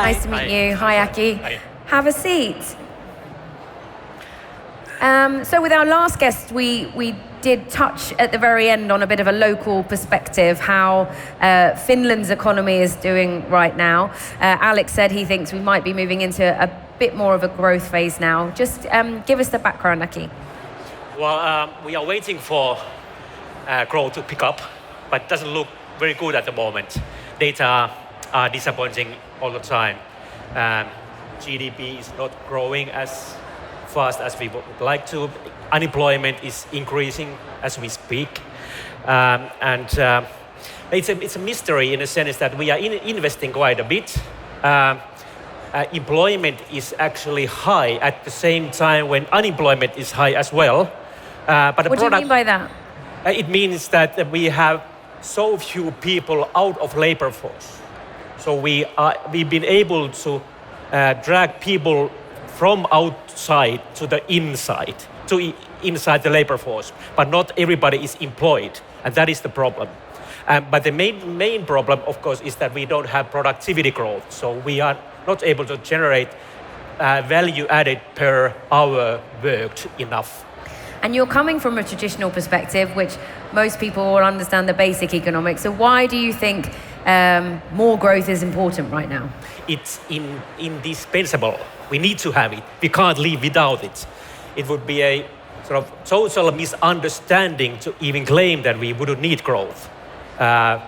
Nice to meet you. Hi, Aki. Hi. Have a seat. So with our last guest, we did touch at the very end on a bit of a local perspective, how Finland's economy is doing right now. Alex said he thinks we might be moving into a bit more of a growth phase now. Just give us the background, Aki. Well, we are waiting for growth to pick up, but it doesn't look very good at the moment. Data are disappointing all the time. GDP is not growing as fast as we would like to. Unemployment is increasing as we speak. It's a mystery in a sense that we are investing quite a bit. Employment is actually high at the same time when unemployment is high as well. But what do you mean by that? It means that we have so few people out of labor force. So we've been able to drag people from outside to the inside, inside the labor force. But not everybody is employed, and that is the problem. But the main problem, of course, is that we don't have productivity growth. So we are not able to generate value added per hour worked enough. And you're coming from a traditional perspective, which most people will understand the basic economics. So why do you think more growth is important right now? It's indispensable. We need to have it. We can't live without it. It would be a sort of total misunderstanding to even claim that we wouldn't need growth. And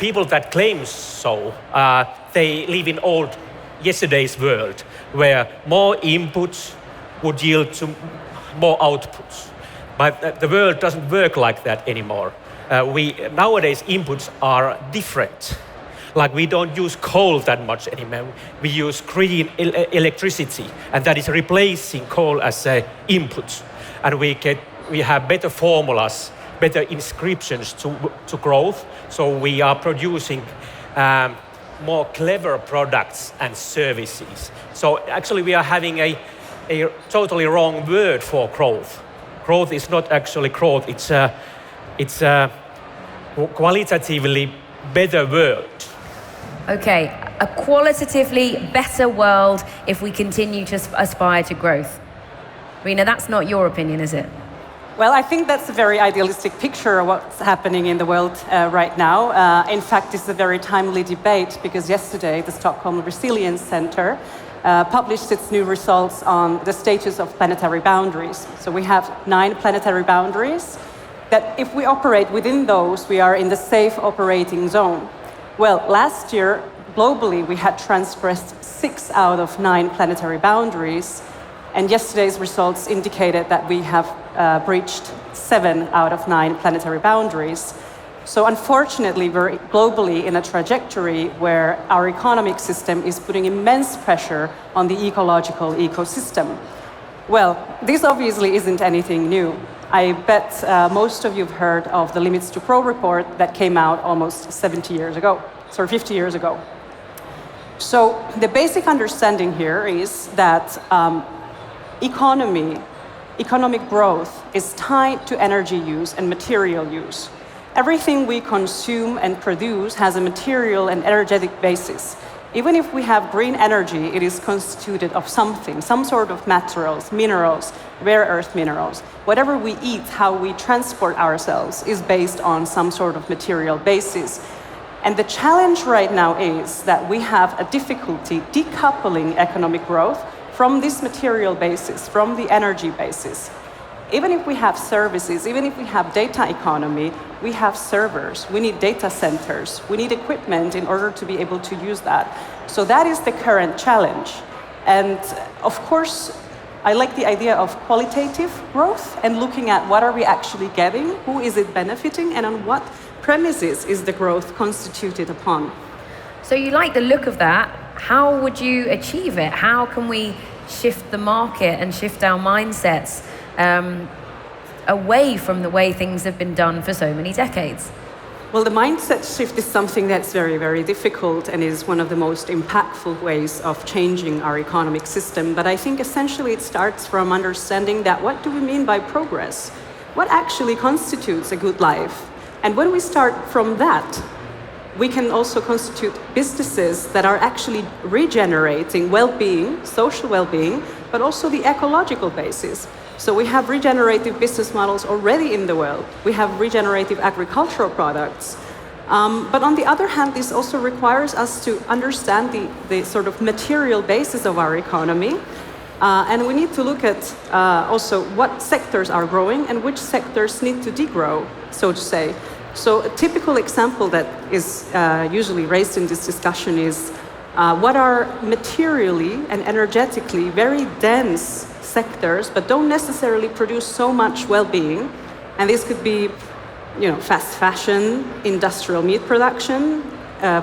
people that claim so, they live in yesterday's world, where more inputs would yield to more outputs. But the world doesn't work like that anymore. Nowadays, inputs are different. Like we don't use coal that much anymore. We use green electricity, and that is replacing coal as an input. And we have better formulas, better inscriptions to growth. So we are producing more clever products and services. So actually, we are having a totally wrong word for growth. Growth is not actually growth. It's a qualitatively better world. Okay, a qualitatively better world if we continue to aspire to growth. Riina, that's not your opinion, is it? Well, I think that's a very idealistic picture of what's happening in the world right now. In fact, this is a very timely debate because yesterday the Stockholm Resilience Center published its new results on the status of planetary boundaries. So we have 9 planetary boundaries that if we operate within those, we are in the safe operating zone. Well, last year, globally, we had transgressed 6 out of 9 planetary boundaries, and yesterday's results indicated that we have breached 7 out of 9 planetary boundaries. So unfortunately, we're globally in a trajectory where our economic system is putting immense pressure on the ecological ecosystem. Well, this obviously isn't anything new. I bet most of you have heard of the Limits to Grow report that came out almost 50 years ago. So the basic understanding here is that economic growth is tied to energy use and material use. Everything we consume and produce has a material and energetic basis. Even if we have green energy, it is constituted of something, some sort of materials, minerals, rare earth minerals. Whatever we eat, how we transport ourselves is based on some sort of material basis. And the challenge right now is that we have a difficulty decoupling economic growth from this material basis, from the energy basis. Even if we have services, even if we have data economy, we have servers, we need data centers, we need equipment in order to be able to use that. So that is the current challenge. And of course, I like the idea of qualitative growth and looking at what are we actually getting, who is it benefiting, and on what premises is the growth constituted upon. So you like the look of that. How would you achieve it? How can we shift the market and shift our mindsets away from the way things have been done for so many decades? Well, the mindset shift is something that's very, very difficult and is one of the most impactful ways of changing our economic system. But I think essentially it starts from understanding that what do we mean by progress? What actually constitutes a good life? And when we start from that, we can also constitute businesses that are actually regenerating well-being, social well-being, but also the ecological basis. So we have regenerative business models already in the world. We have regenerative agricultural products. But on the other hand, this also requires us to understand the sort of material basis of our economy. And we need to look at also what sectors are growing and which sectors need to degrow, so to say. So a typical example that is usually raised in this discussion is what are materially and energetically very dense sectors, but don't necessarily produce so much well-being. And this could be, fast fashion, industrial meat production,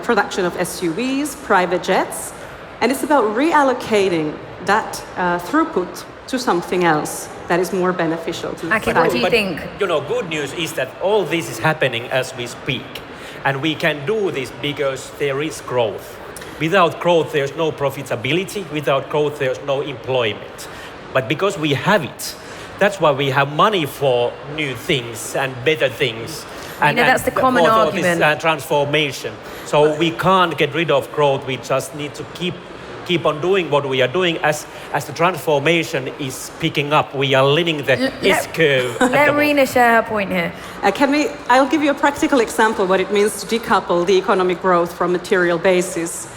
production of SUVs, private jets. And it's about reallocating that throughput to something else that is more beneficial to Aki, what do you think? Good news is that all this is happening as we speak. And we can do this because there is growth. Without growth, there's no profitability. Without growth, there's no employment. But because we have it, that's why we have money for new things and better things. And that's the common argument. This transformation. So we can't get rid of growth. We just need to keep on doing what we are doing as the transformation is picking up. We are leaning the S-curve. Let Riina share her point here. I'll give you a practical example what it means to decouple the economic growth from material basis.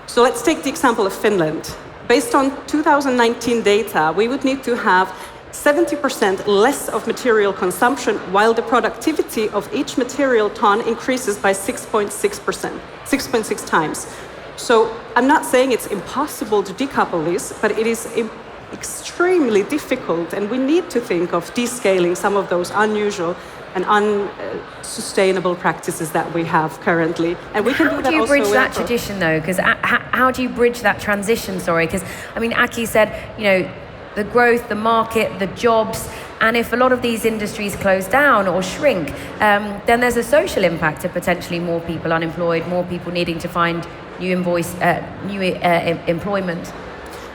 So let's take the example of Finland. Based on 2019 data, we would need to have 70% less of material consumption while the productivity of each material ton increases by 6.6 times. So I'm not saying it's impossible to decouple this, but it is extremely difficult, and we need to think of descaling some of those unusual and unsustainable practices that we have currently. And we can do that also. How do you bridge that tradition, though? Because how do you bridge that transition, Because, Aki said, the growth, the market, the jobs, and if a lot of these industries close down or shrink, then there's a social impact of potentially more people unemployed, more people needing to find new employment.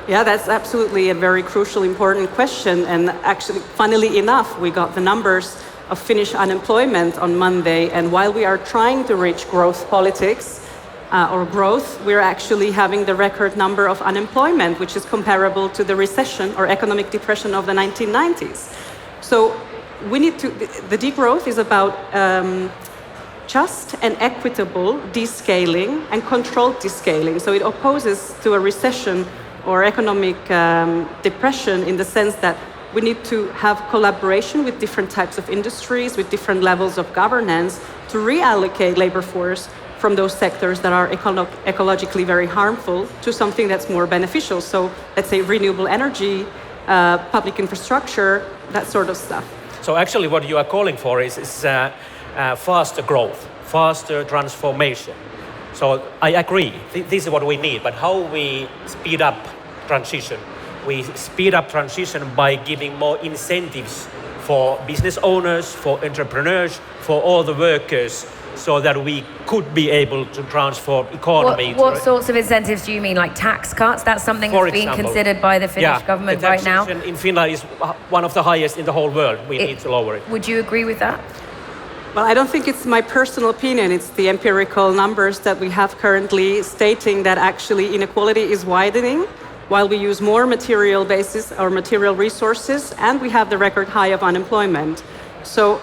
Yeah, that's absolutely a very crucial, important question. And actually, funnily enough, we got the numbers of Finnish unemployment on Monday. And while we are trying to reach growth politics, or growth, we're actually having the record number of unemployment, which is comparable to the recession or economic depression of the 1990s. So the degrowth is about just and equitable descaling and controlled descaling. So it opposes to a recession or economic depression in the sense that we need to have collaboration with different types of industries, with different levels of governance to reallocate labor force from those sectors that are ecologically very harmful to something that's more beneficial. So let's say renewable energy, public infrastructure, that sort of stuff. So actually what you are calling for is faster growth, faster transformation. So I agree, this is what we need, but how we speed up transition? We speed up transition by giving more incentives for business owners, for entrepreneurs, for all the workers, so that we could be able to transform economy. What sorts of incentives do you mean, like tax cuts? That's something that's being considered by the Finnish government right now? The taxation in Finland is one of the highest in the whole world. We need to lower it. Would you agree with that? Well, I don't think it's my personal opinion. It's the empirical numbers that we have currently stating that actually inequality is widening while we use more material basis or material resources, and we have the record high of unemployment. So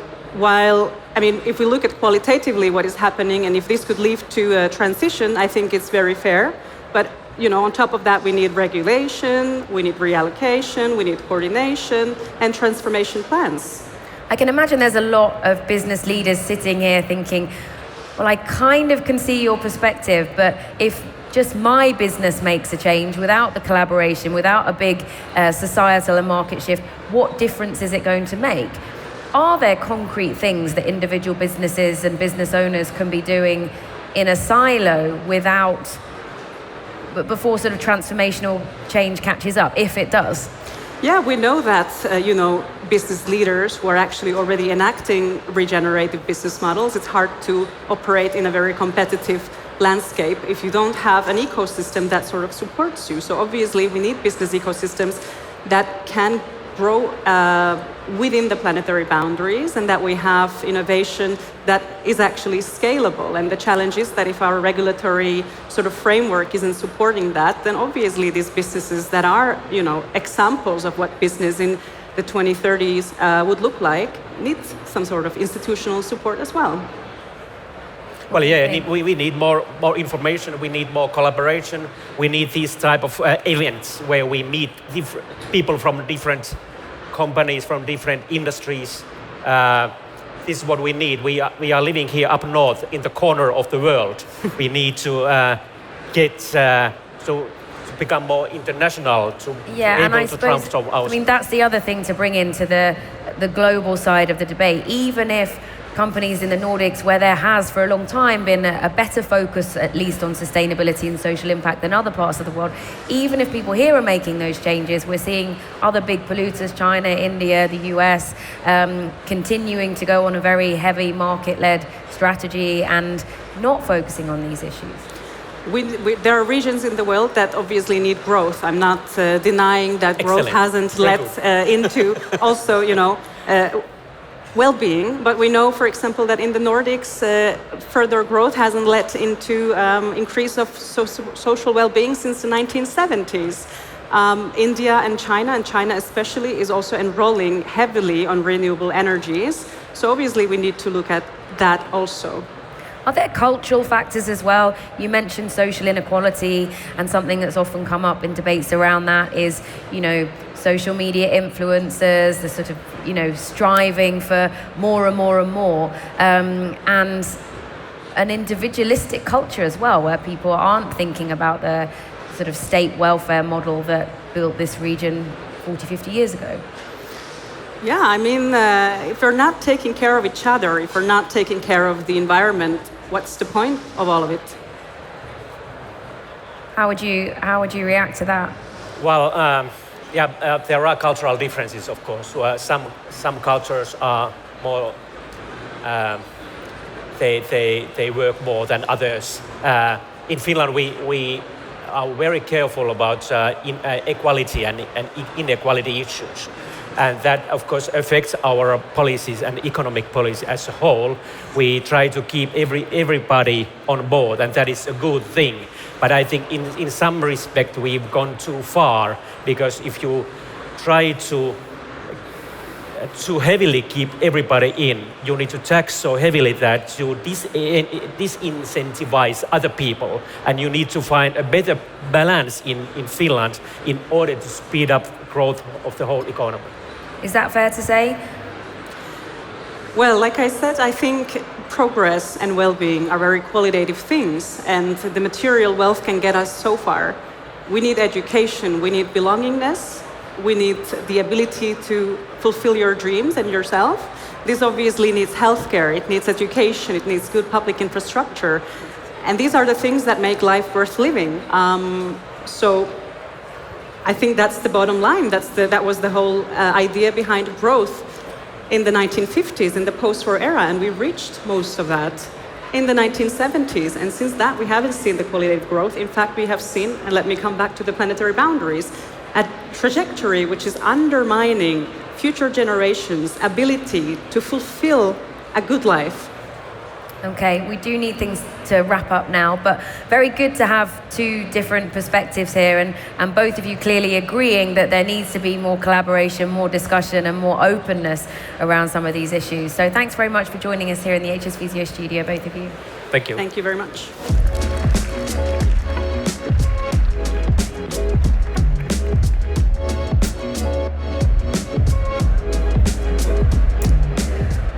if we look at qualitatively what is happening, and if this could lead to a transition, I think it's very fair. But on top of that, we need regulation, we need reallocation, we need coordination, and transformation plans. I can imagine there's a lot of business leaders sitting here thinking, well, I kind of can see your perspective, but if just my business makes a change without the collaboration, without a big societal and market shift, what difference is it going to make? Are there concrete things that individual businesses and business owners can be doing in a silo before sort of transformational change catches up, if it does? Yeah, we know that, business leaders who are actually already enacting regenerative business models, it's hard to operate in a very competitive landscape if you don't have an ecosystem that sort of supports you. So obviously we need business ecosystems that can grow within the planetary boundaries and that we have innovation that is actually scalable. And the challenge is that if our regulatory sort of framework isn't supporting that, then obviously these businesses that are, examples of what business in the 2030s would look like need some sort of institutional support as well. Well, yeah, we need more information. We need more collaboration. We need these type of events where we meet people from different companies, from different industries. This is what we need. We are living here up north in the corner of the world. We need to get to become more international, to be able to transform ourselves. I mean, that's the other thing to bring into the global side of the debate. Even if companies in the Nordics, where there has for a long time been a better focus at least on sustainability and social impact than other parts of the world, even if people here are making those changes, we're seeing other big polluters, China, India, the US, continuing to go on a very heavy market-led strategy and not focusing on these issues. There are regions in the world that obviously need growth. I'm not denying that growth hasn't led into also, well-being, but we know, for example, that in the Nordics, further growth hasn't led into increase of social well-being since the 1970s. India and China especially, is also enrolling heavily on renewable energies. So obviously we need to look at that also. Are there cultural factors as well? You mentioned social inequality, and something that's often come up in debates around that is, social media influencers, the sort of, striving for more and more and more, and an individualistic culture as well, where people aren't thinking about the sort of state welfare model that built this region 40, 50 years ago. Yeah, I mean, if we're not taking care of each other, if we're not taking care of the environment, what's the point of all of it? How would you react to that? Well, there are cultural differences, of course. Some cultures are more, they work more than others. In Finland, we are very careful about equality and inequality issues. And that, of course, affects our policies and economic policy as a whole. We try to keep everybody on board, and that is a good thing. But I think in some respect we've gone too far, because if you try to heavily keep everybody in, you need to tax so heavily that you disincentivize other people, and you need to find a better balance in Finland in order to speed up growth of the whole economy. Is that fair to say? Well, like I said, I think progress and well-being are very qualitative things, and the material wealth can get us so far. We need education, we need belongingness, we need the ability to fulfill your dreams and yourself. This obviously needs healthcare, it needs education, it needs good public infrastructure. And these are the things that make life worth living. So I think that's the bottom line. That was the whole idea behind growth in the 1950s, in the post-war era, and we reached most of that in the 1970s. And since that, we haven't seen the qualitative growth. In fact, we have seen, and let me come back to the planetary boundaries, a trajectory which is undermining future generations' ability to fulfill a good life. Okay, we do need things to wrap up now, but very good to have two different perspectives here, and both of you clearly agreeing that there needs to be more collaboration, more discussion, and more openness around some of these issues. So thanks very much for joining us here in the HS Physio studio, both of you. Thank you. Thank you very much.